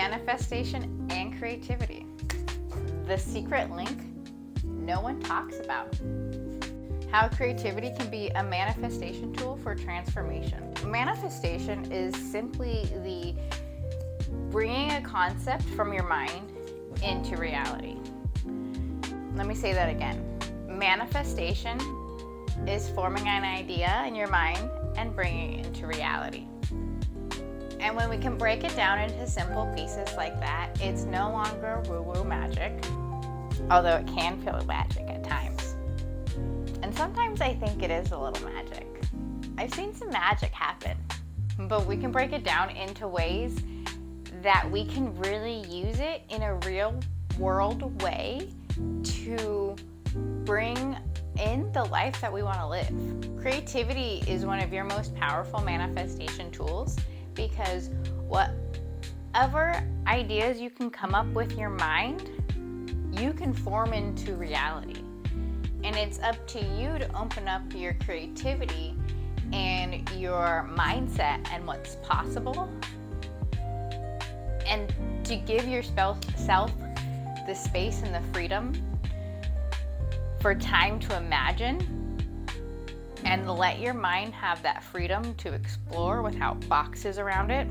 manifestation and creativity. The secret link no one talks about. How creativity can be a manifestation tool for transformation. Manifestation is simply the bringing a concept from your mind into reality. Let me say that again. Manifestation is forming an idea in your mind and bringing it into reality. And when we can break it down into simple pieces like that, it's no longer woo-woo magic, although it can feel magic at times. And sometimes I think it is a little magic. I've seen some magic happen, but we can break it down into ways that we can really use it in a real world way to bring in the life that we want to live. Creativity is one of your most powerful manifestation tools because whatever ideas you can come up with your mind, you can form into reality. And it's up to you to open up your creativity and your mindset and what's possible, and to give yourself the space and the freedom for time to imagine and let your mind have that freedom to explore without boxes around it.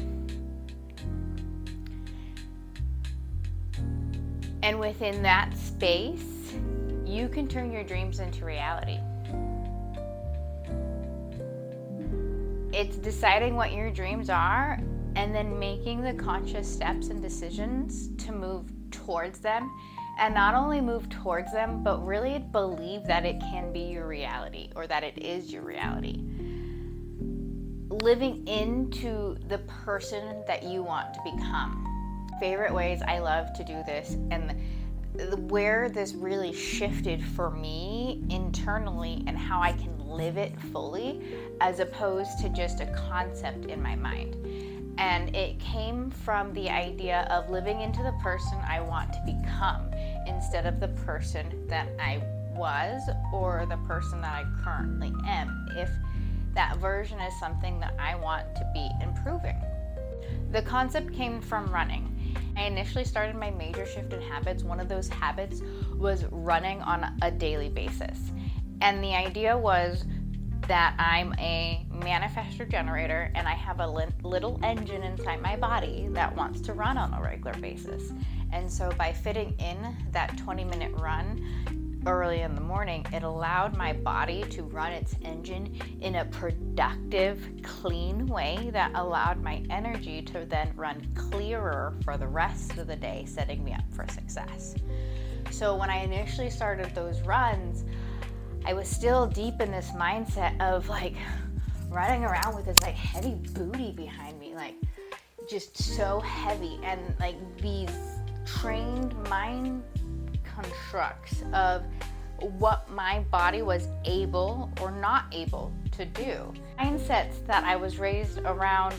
And within that space, you can turn your dreams into reality. It's deciding what your dreams are and then making the conscious steps and decisions to move towards them, and not only move towards them, but really believe that it can be your reality or that it is your reality. Living into the person that you want to become. Favorite ways I love to do this, and where this really shifted for me internally and how I can live it fully as opposed to just a concept in my mind. And it came from the idea of living into the person I want to become instead of the person that I was or the person that I currently am, if that version is something that I want to be improving. The concept came from running. I initially started my major shift in habits. One of those habits was running on a daily basis. And the idea was that I'm a manifestor generator and I have a little engine inside my body that wants to run on a regular basis. And so by fitting in that 20-minute run early in the morning, it allowed my body to run its engine in a productive, clean way that allowed my energy to then run clearer for the rest of the day, setting me up for success. So when I initially started those runs, I was still deep in this mindset of like running around with this like heavy booty behind me, like just so heavy, and like these trained mind constructs of what my body was able or not able to do. Mindsets that I was raised around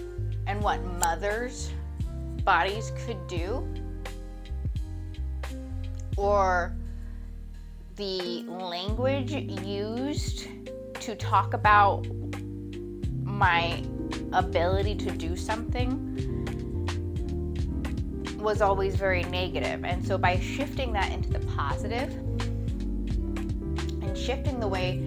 and what mothers' bodies could do, or the language used to talk about my ability to do something was always very negative. And so by shifting that into the positive and shifting the way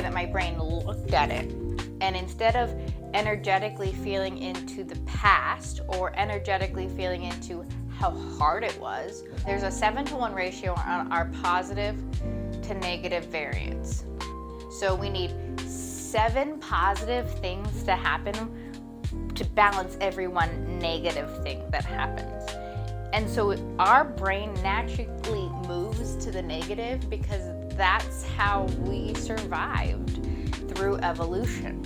that my brain looked at it, and instead of energetically feeling into the past or energetically feeling into how hard it was, there's a 7-to-1 ratio on our positive to negative variance. So we need 7 positive things to happen to balance every one negative thing that happens. And so our brain naturally moves to the negative because that's how we survived through evolution.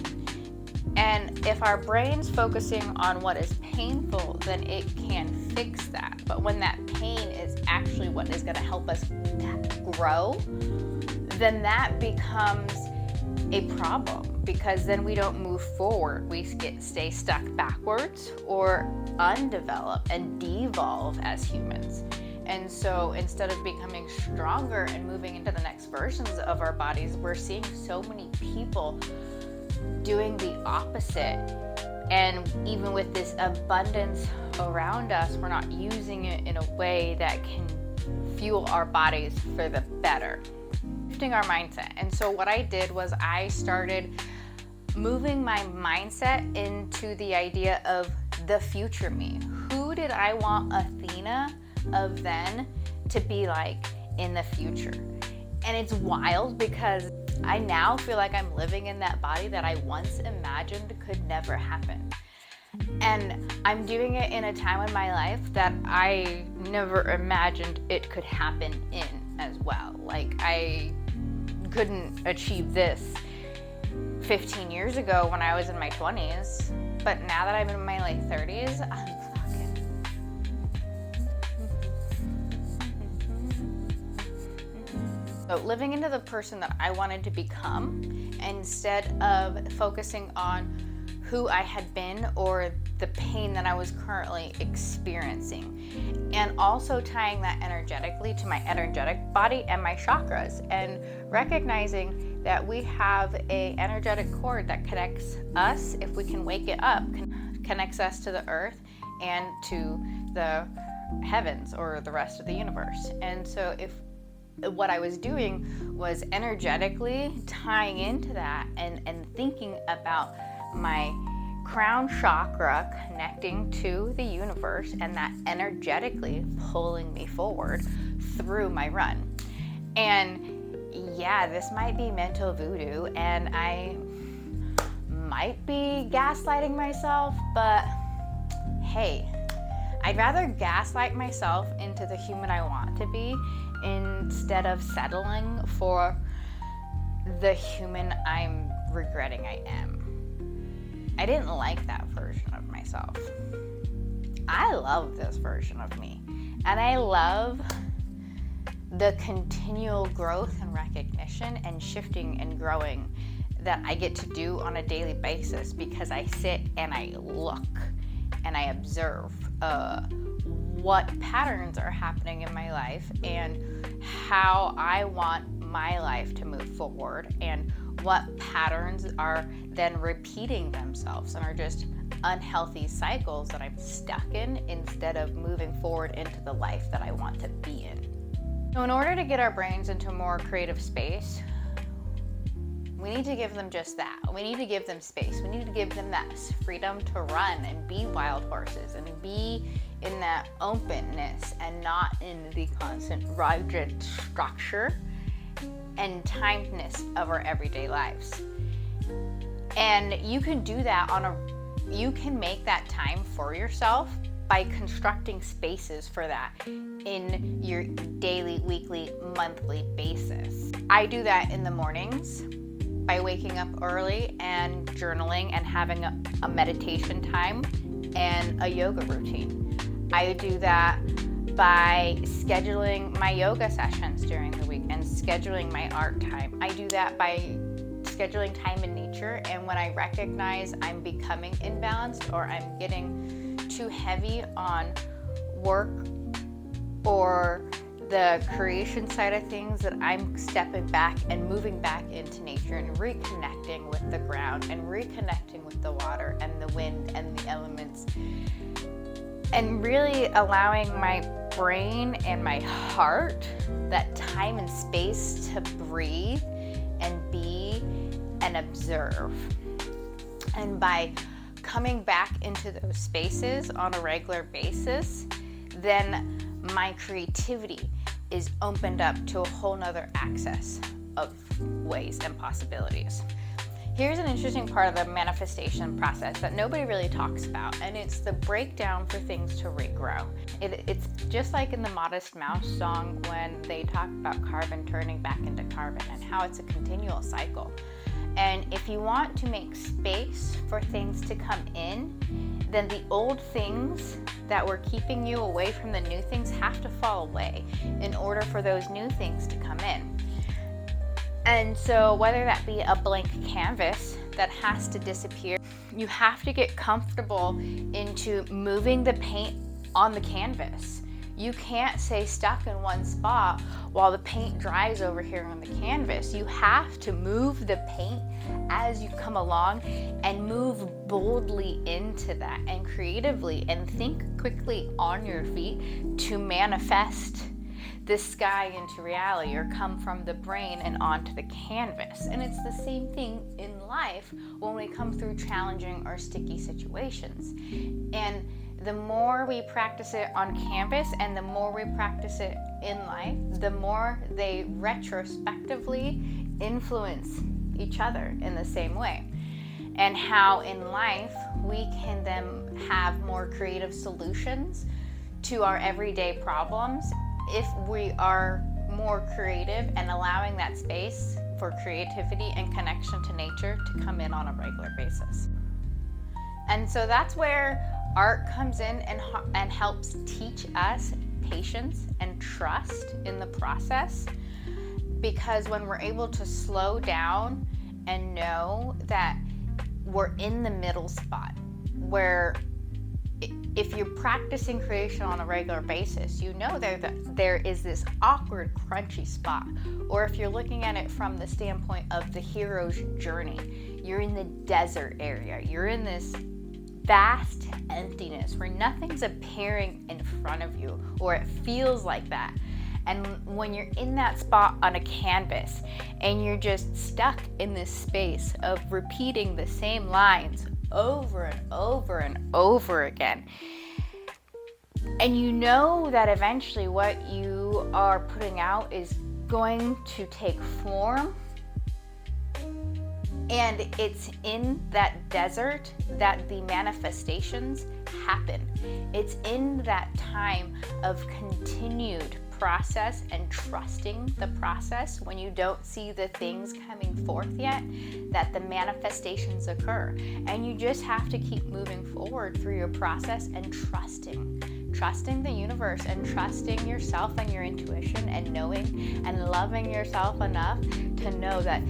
And if our brain's focusing on what is painful, then it can fix that. But when that pain is actually what is going to help us grow, then that becomes a problem, because then we don't move forward. We stay stuck backwards or undevelop and devolve as humans. And so instead of becoming stronger and moving into the next versions of our bodies, we're seeing so many people doing the opposite And even with this abundance around us, we're not using it in a way that can fuel our bodies for the better. Shifting our mindset. And so what I did was I started moving my mindset into the idea of the future me. Who did I want Athena of then to be like in the future? And it's wild because I now feel like I'm living in that body that I once imagined could never happen. And I'm doing it in a time in my life that I never imagined it could happen in as well. Like, I couldn't achieve this 15 years ago when I was in my 20s, but now that I'm in my late 30s, I'm fucking... So living into the person that I wanted to become instead of focusing on who I had been or the pain that I was currently experiencing, and also tying that energetically to my energetic body and my chakras, and recognizing that we have a energetic cord that connects us, if we can wake it up, connects us to the earth and to the heavens or the rest of the universe. And so if what I was doing was energetically tying into that and thinking about my crown chakra connecting to the universe, and that energetically pulling me forward through my run. And yeah, this might be mental voodoo and I might be gaslighting myself, but hey, I'd rather gaslight myself into the human I want to be instead of settling for the human I'm regretting I am. I didn't like that version of myself. I love this version of me. And I love the continual growth and recognition and shifting and growing that I get to do on a daily basis, because I sit and I look and I observe what patterns are happening in my life and how I want my life to move forward, and what patterns are then repeating themselves and are just unhealthy cycles that I'm stuck in instead of moving forward into the life that I want to be in. So in order to get our brains into a more creative space, we need to give them just that. We need to give them space. We need to give them that freedom to run and be wild horses and be in that openness and not in the constant rigid structure and timedness of our everyday lives. And you can do that you can make that time for yourself by constructing spaces for that in your daily, weekly, monthly basis. I do that in the mornings by waking up early and journaling and having a meditation time and a yoga routine. I do that by scheduling my yoga sessions during the week and scheduling my art time. I do that by scheduling time in nature, and when I recognize I'm becoming imbalanced or I'm getting too heavy on work or the creation side of things, that I'm stepping back and moving back into nature and reconnecting with the ground and reconnecting with the water and the wind and the elements, and really allowing my brain and my heart that time and space to breathe and be and observe. And by coming back into those spaces on a regular basis, then my creativity is opened up to a whole nother access of ways and possibilities. Here's an interesting part of the manifestation process that nobody really talks about, and it's the breakdown for things to regrow. It's just like in the Modest Mouse song when they talk about carbon turning back into carbon and how it's a continual cycle. And if you want to make space for things to come in, then the old things that were keeping you away from the new things have to fall away in order for those new things to come in. And so whether that be a blank canvas that has to disappear, you have to get comfortable into moving the paint on the canvas. You can't stay stuck in one spot while the paint dries over here on the canvas. You have to move the paint as you come along and move boldly into that and creatively, and think quickly on your feet to manifest the sky into reality, or come from the brain and onto the canvas. And it's the same thing in life when we come through challenging or sticky situations. And the more we practice it on canvas and the more we practice it in life, the more they retrospectively influence each other in the same way. And how in life we can then have more creative solutions to our everyday problems if we are more creative and allowing that space for creativity and connection to nature to come in on a regular basis. And so that's where art comes in and helps teach us patience and trust in the process. Because when we're able to slow down and know that we're in the middle spot, where if you're practicing creation on a regular basis, you know there is this awkward, crunchy spot. Or if you're looking at it from the standpoint of the hero's journey, you're in the desert area. You're in this vast emptiness where nothing's appearing in front of you, or it feels like that. And when you're in that spot on a canvas and you're just stuck in this space of repeating the same lines over and over and over again, and you know that eventually what you are putting out is going to take form, and it's in that desert that the manifestations happen. It's in that time of continued process and trusting the process, when you don't see the things coming forth yet, that the manifestations occur. And you just have to keep moving forward through your process and trusting the universe and trusting yourself and your intuition, and knowing and loving yourself enough to know that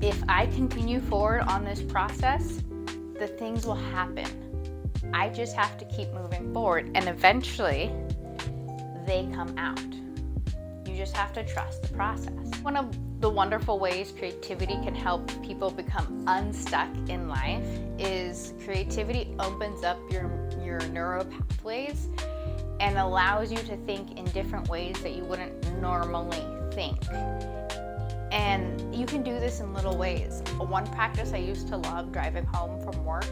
if I continue forward on this process, the things will happen. I just have to keep moving forward, and eventually they come out. You just have to trust the process. One of the wonderful ways creativity can help people become unstuck in life is creativity opens up your neural pathways and allows you to think in different ways that you wouldn't normally think. And you can do this in little ways. One practice I used to love driving home from work,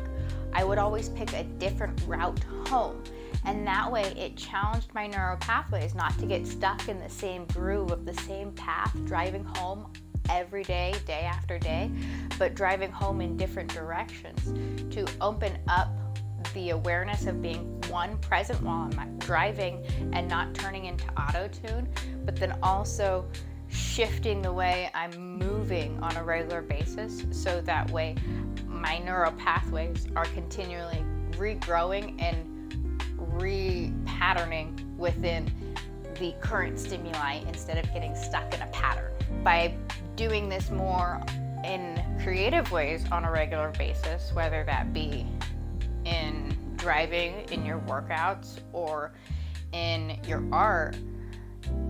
I would always pick a different route home. And that way it challenged my neural pathways not to get stuck in the same groove of the same path driving home every day, day after day, but driving home in different directions to open up the awareness of being present while I'm driving and not turning into auto-tune, but then also shifting the way I'm moving on a regular basis, so that way my neural pathways are continually regrowing and repatterning within the current stimuli instead of getting stuck in a pattern. By doing this more in creative ways on a regular basis, whether that be in driving, in your workouts, or in your art,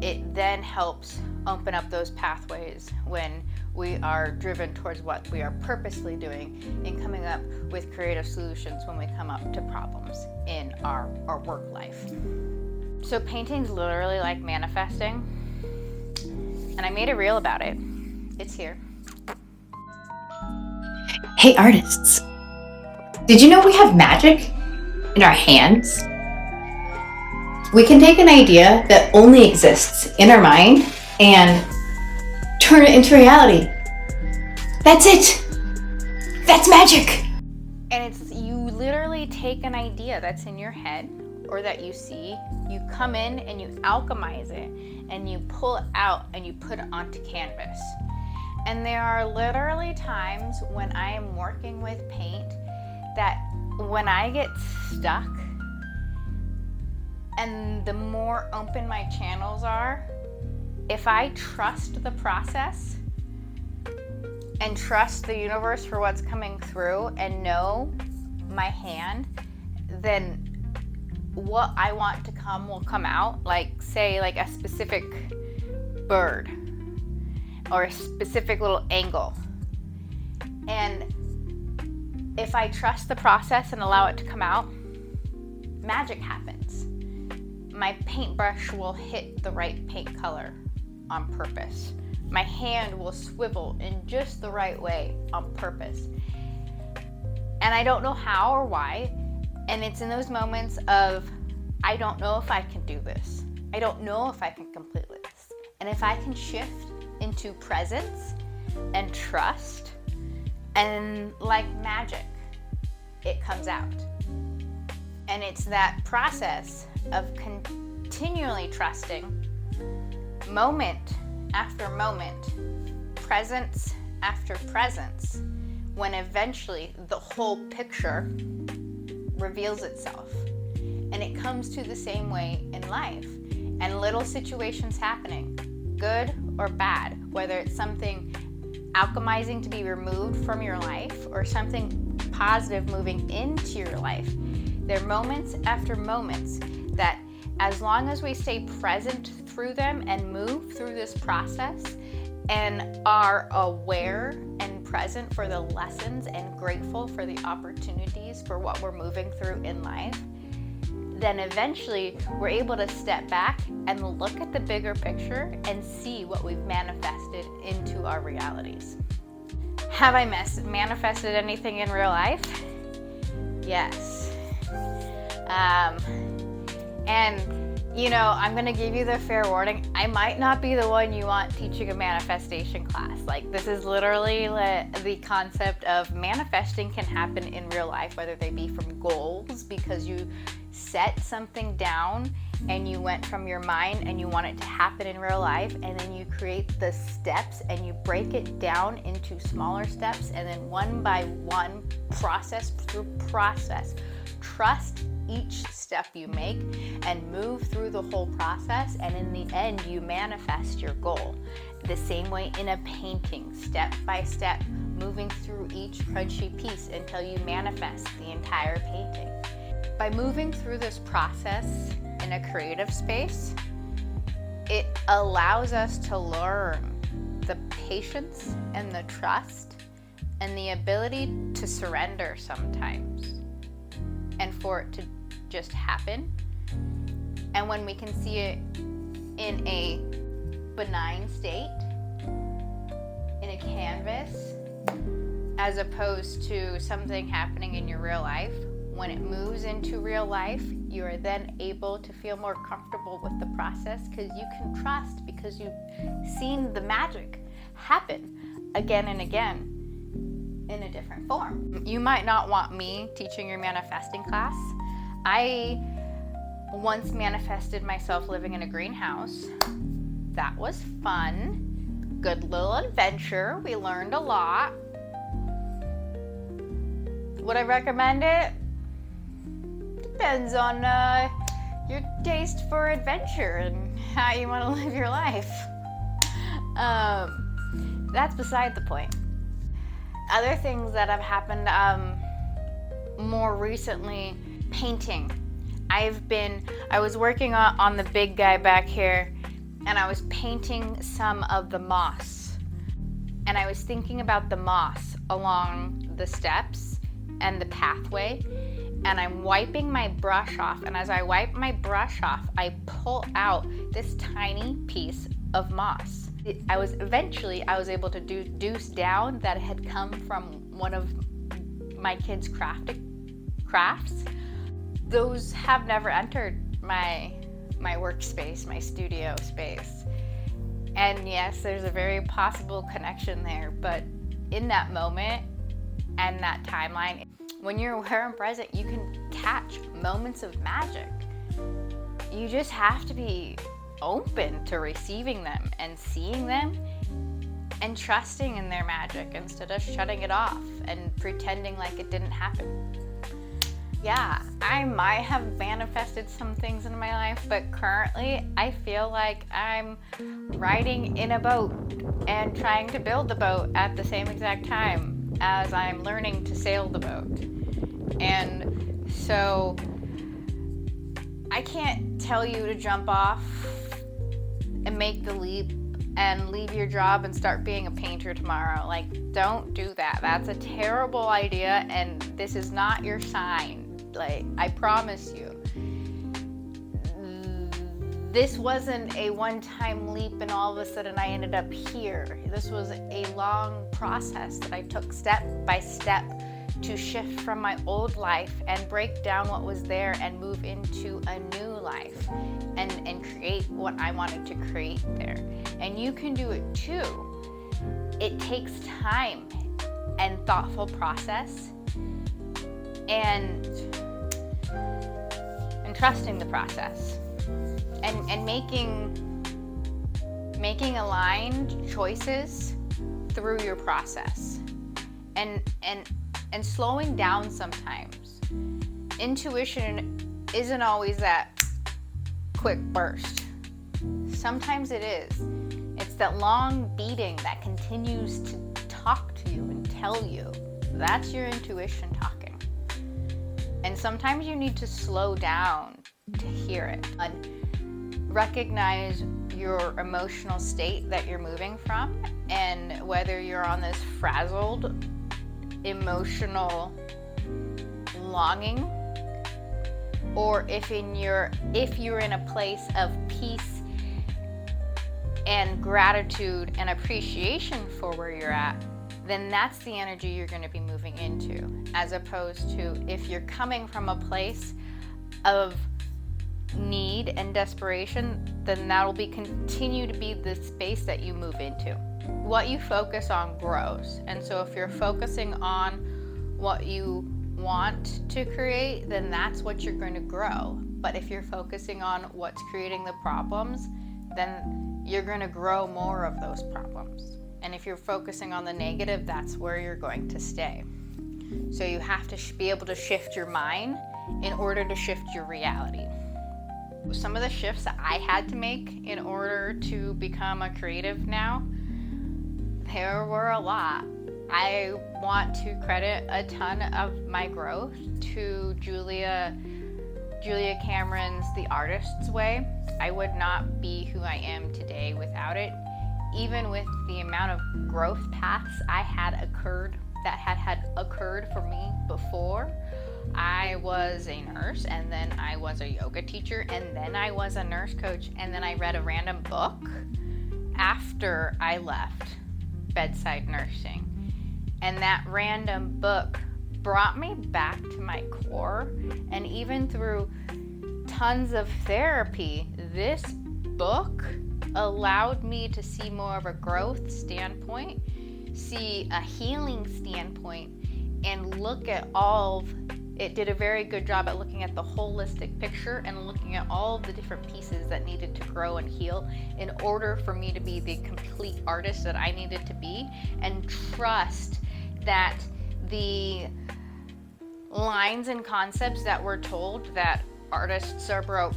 it then helps open up those pathways when we are driven towards what we are purposely doing and coming up with creative solutions when we come up to problems in our work life. So painting's literally like manifesting, and I made a reel about it. It's here. Hey artists, did you know we have magic in our hands? We can take an idea that only exists in our mind and turn it into reality. That's it. That's magic. And it's, you literally take an idea that's in your head or that you see, you come in and you alchemize it and you pull it out and you put it onto canvas. And there are literally times when I am working with paint that when I get stuck, and the more open my channels are, if I trust the process and trust the universe for what's coming through and know my hand, then what I want to come will come out, like say like a specific bird or a specific little angle. And if I trust the process and allow it to come out, magic happens. My paintbrush will hit the right paint color on purpose. My hand will swivel in just the right way on purpose. And I don't know how or why. And it's in those moments of, I don't know if I can do this. I don't know if I can complete this. And if I can shift into presence and trust, and like magic, it comes out. And it's that process of continually trusting, moment after moment, presence after presence, when eventually the whole picture reveals itself. And it comes to the same way in life. And little situations happening, good or bad, whether it's something alchemizing to be removed from your life or something positive moving into your life, there are moments after moments that, as long as we stay present through them and move through this process and are aware and present for the lessons and grateful for the opportunities for what we're moving through in life, then eventually we're able to step back and look at the bigger picture and see what we've manifested into our realities. Have I manifested anything in real life? Yes. And you know, I'm gonna give you the fair warning, I might not be the one you want teaching a manifestation class. Like, this is literally the concept of manifesting can happen in real life, whether they be from goals, because you set something down and you went from your mind and you want it to happen in real life, and then you create the steps and you break it down into smaller steps, and then one by one, process through process, trust each step you make and move through the whole process, and in the end you manifest your goal. The same way in a painting, step by step, moving through each crunchy piece until you manifest the entire painting. By moving through this process in a creative space, it allows us to learn the patience and the trust and the ability to surrender sometimes, and for it to just happen. And when we can see it in a benign state, in a canvas, as opposed to something happening in your real life, when it moves into real life, you are then able to feel more comfortable with the process, because you can trust, because you've seen the magic happen again and again in a different form. You might not want me teaching your manifesting class. I once manifested myself living in a greenhouse. That was fun. Good little adventure. We learned a lot. Would I recommend it? Depends on your taste for adventure and how you want to live your life. That's beside the point. Other things that have happened more recently, painting. I was working on the big guy back here, and I was painting some of the moss. And I was thinking about the moss along the steps and the pathway, and I'm wiping my brush off. And as I wipe my brush off, I pull out this tiny piece of moss. I was able to deduce down that it had come from one of my kids' crafts. Those have never entered my workspace, my studio space. And yes, there's a very possible connection there, but in that moment and that timeline, when you're aware and present, you can catch moments of magic. You just have to be open to receiving them and seeing them and trusting in their magic instead of shutting it off and pretending like it didn't happen. Yeah, I might have manifested some things in my life, but currently I feel like I'm riding in a boat and trying to build the boat at the same exact time as I'm learning to sail the boat. And so I can't tell you to jump off and make the leap and leave your job and start being a painter tomorrow. Like, don't do that. That's a terrible idea, and this is not your sign. Like, I promise you. This wasn't a one-time leap and all of a sudden I ended up here. This was a long process that I took step by step to shift from my old life and break down what was there and move into a new life and create what I wanted to create there. And you can do it too. It takes time and thoughtful process and trusting the process. And making aligned choices through your process, and slowing down sometimes. Intuition isn't always that quick burst. Sometimes it is. It's that long beating that continues to talk to you and tell you. That's your intuition talking. And sometimes you need to slow down to hear it. Recognize your emotional state that you're moving from, and whether you're on this frazzled emotional longing, or if you're in a place of peace and gratitude and appreciation for where you're at, then that's the energy you're going to be moving into, as opposed to if you're coming from a place of need and desperation, then that'll continue to be the space that you move into. What you focus on grows. And so if you're focusing on what you want to create, then that's what you're going to grow. But if you're focusing on what's creating the problems, then you're going to grow more of those problems. And if you're focusing on the negative, that's where you're going to stay. So you have to be able to shift your mind in order to shift your reality. Some of the shifts that I had to make in order to become a creative now, there were a lot. I want to credit a ton of my growth to Julia Cameron's The Artist's Way. I would not be who I am today without it. Even with the amount of growth paths I had occurred for me before. I was a nurse, and then I was a yoga teacher, and then I was a nurse coach, and then I read a random book after I left bedside nursing. And that random book brought me back to my core, and even through tons of therapy, this book allowed me to see more of a growth standpoint, see a healing standpoint, and look at it did a very good job at looking at the holistic picture and looking at all of the different pieces that needed to grow and heal in order for me to be the complete artist that I needed to be, and trust that the lines and concepts that we're told, that artists are broke,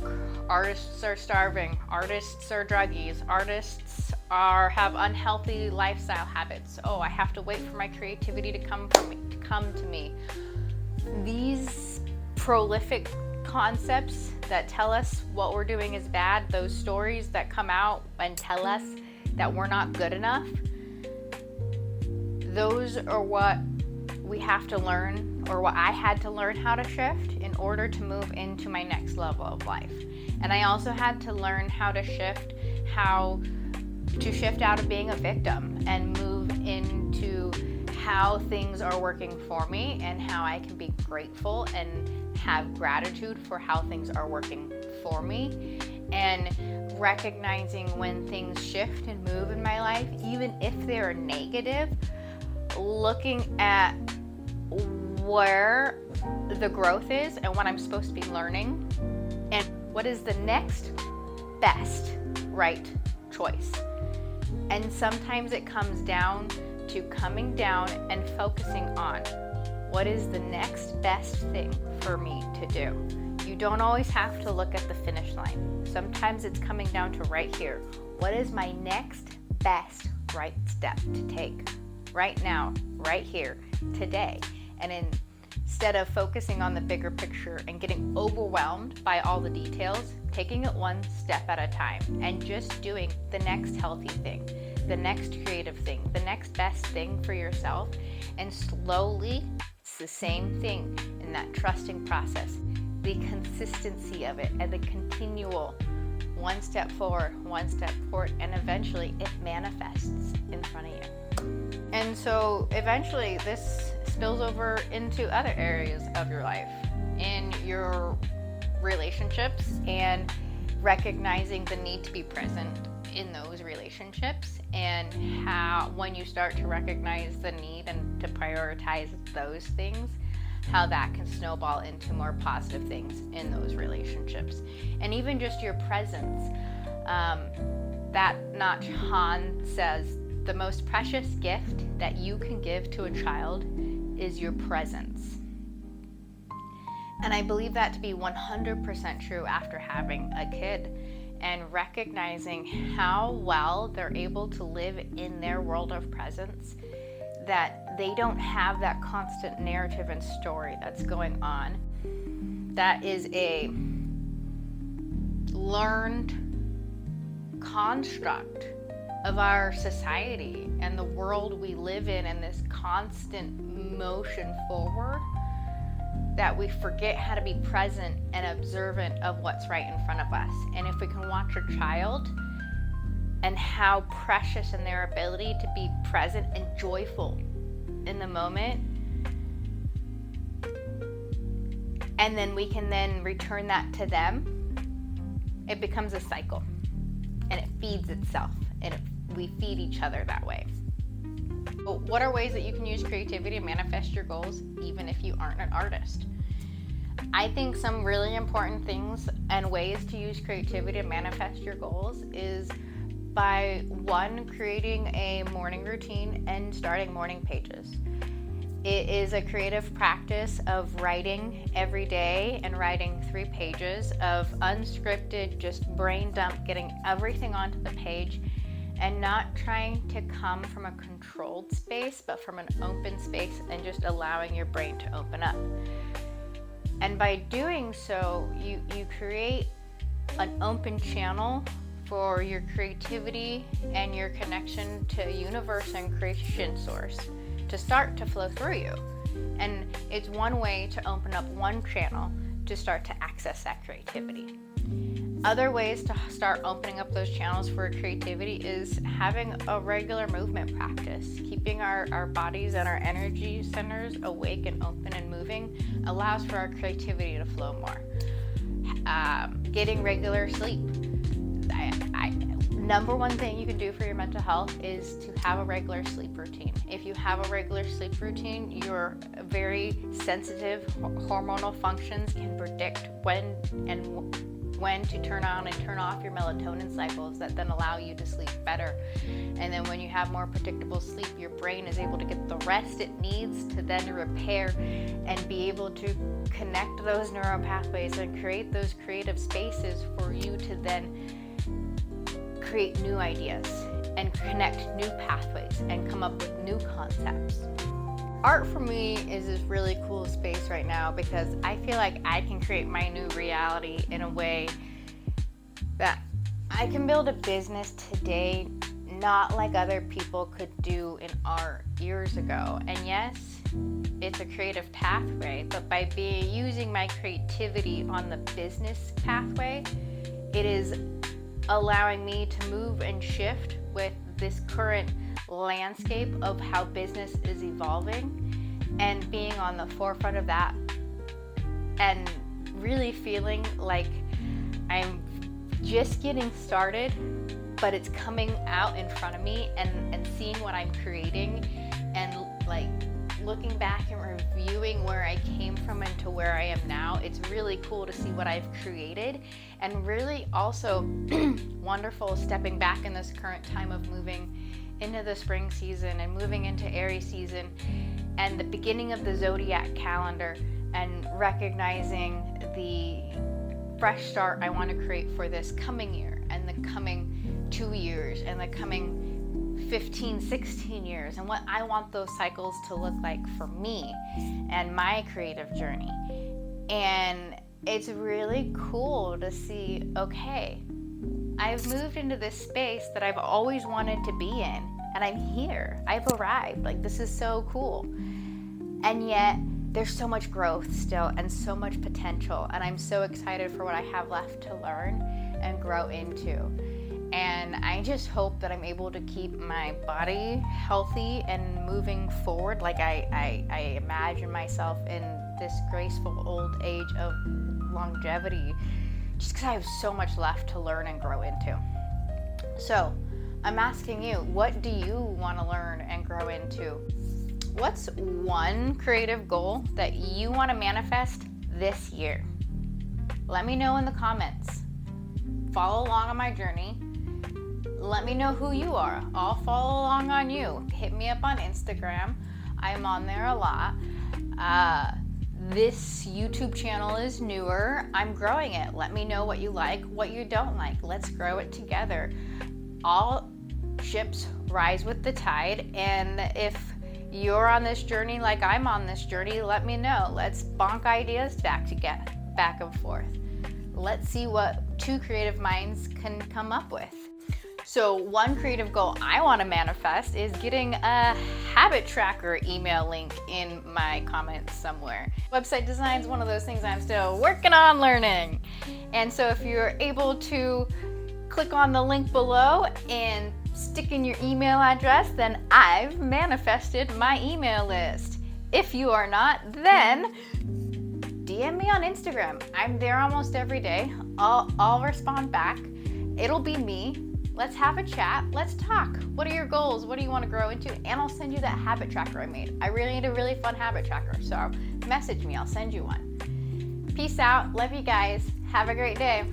artists are starving, artists are druggies, artists have unhealthy lifestyle habits. Oh, I have to wait for my creativity to come to me. These prolific concepts that tell us what we're doing is bad, those stories that come out and tell us that we're not good enough, those are what we have to learn, or what I had to learn how to shift in order to move into my next level of life. And I also had to learn how to shift out of being a victim and move into how things are working for me and how I can be grateful and have gratitude for how things are working for me, and recognizing when things shift and move in my life, even if they're negative, looking at where the growth is and what I'm supposed to be learning and what is the next best right choice. And sometimes it comes down to coming down and focusing on what is the next best thing for me to do. You don't always have to look at the finish line. Sometimes it's coming down to right here. What is my next best right step to take right now, right here, today? And in Instead of focusing on the bigger picture and getting overwhelmed by all the details, taking it one step at a time and just doing the next healthy thing, the next creative thing, the next best thing for yourself. And slowly, it's the same thing in that trusting process, the consistency of it and the continual one step forward, and eventually it manifests in front of you. And so eventually this spills over into other areas of your life, in your relationships, and recognizing the need to be present in those relationships, and how when you start to recognize the need and to prioritize those things, how that can snowball into more positive things in those relationships. And even just your presence. That Nach Han says, the most precious gift that you can give to a child is your presence. And I believe that to be 100% true after having a kid, and recognizing how well they're able to live in their world of presence, that they don't have that constant narrative and story that's going on. That is a learned construct of our society and the world we live in, and this constant motion forward, that we forget how to be present and observant of what's right in front of us. And if we can watch a child and how precious in their ability to be present and joyful in the moment, and then we can then return that to them, it becomes a cycle, and it feeds itself, and we feed each other that way. So what are ways that you can use creativity to manifest your goals, even if you aren't an artist? I think some really important things and ways to use creativity to manifest your goals is by, one, creating a morning routine and starting morning pages. It is a creative practice of writing every day, and writing 3 pages of unscripted, just brain dump, getting everything onto the page, and not trying to come from a controlled space, but from an open space, and just allowing your brain to open up. And by doing so, you create an open channel for your creativity and your connection to universe and creation source to start to flow through you. And it's one way to open up one channel to start to access that creativity. Other ways to start opening up those channels for creativity is having a regular movement practice. Keeping our bodies and our energy centers awake and open and moving allows for our creativity to flow more. Getting regular sleep. Number one thing you can do for your mental health is to have a regular sleep routine. If you have a regular sleep routine, your very sensitive hormonal functions can predict when to turn on and turn off your melatonin cycles, that then allow you to sleep better. And then when you have more predictable sleep, your brain is able to get the rest it needs to then repair and be able to connect those neural pathways and create those creative spaces for you to then create new ideas and connect new pathways and come up with new concepts. Art for me is this really cool space right now, because I feel like I can create my new reality in a way that I can build a business today not like other people could do in art years ago. And yes, it's a creative pathway, but by using my creativity on the business pathway, it is allowing me to move and shift with this current landscape of how business is evolving, and being on the forefront of that, and really feeling like I'm just getting started, but it's coming out in front of me, and seeing what I'm creating, and like looking back and reviewing where I came from and to where I am now. It's really cool to see what I've created, and really also wonderful stepping back in this current time of moving into the spring season and moving into Aries season and the beginning of the zodiac calendar, and recognizing the fresh start I want to create for this coming year and the coming 2 years and the coming 15, 16 years and what I want those cycles to look like for me and my creative journey. And it's really cool to see, okay, I've moved into this space that I've always wanted to be in, and I'm here. I've arrived. Like, this is so cool. And yet there's so much growth still and so much potential, and I'm so excited for what I have left to learn and grow into. And I just hope that I'm able to keep my body healthy and moving forward like I imagine myself in this graceful old age of longevity, just because I have so much left to learn and grow into. So I'm asking you, what do you want to learn and grow into? What's one creative goal that you want to manifest this year? Let me know in the comments. Follow along on my journey. Let me know who you are. I'll follow along on you. Hit me up on Instagram. I'm on there a lot. This YouTube channel is newer. I'm growing it. Let me know what you like, what you don't like. Let's grow it together. All ships rise with the tide, and if you're on this journey like I'm on this journey, let me know. Let's bonk ideas back and forth. Let's see what two creative minds can come up with. So one creative goal I want to manifest is getting a habit tracker email link in my comments somewhere. Website design is one of those things I'm still working on learning. And so if you're able to click on the link below and stick in your email address, then I've manifested my email list. If you are not, then DM me on Instagram. I'm there almost every day. I'll respond back. It'll be me. Let's have a chat. Let's talk. What are your goals? What do you want to grow into? And I'll send you that habit tracker I made. I really need a really fun habit tracker. So message me. I'll send you one. Peace out. Love you guys. Have a great day.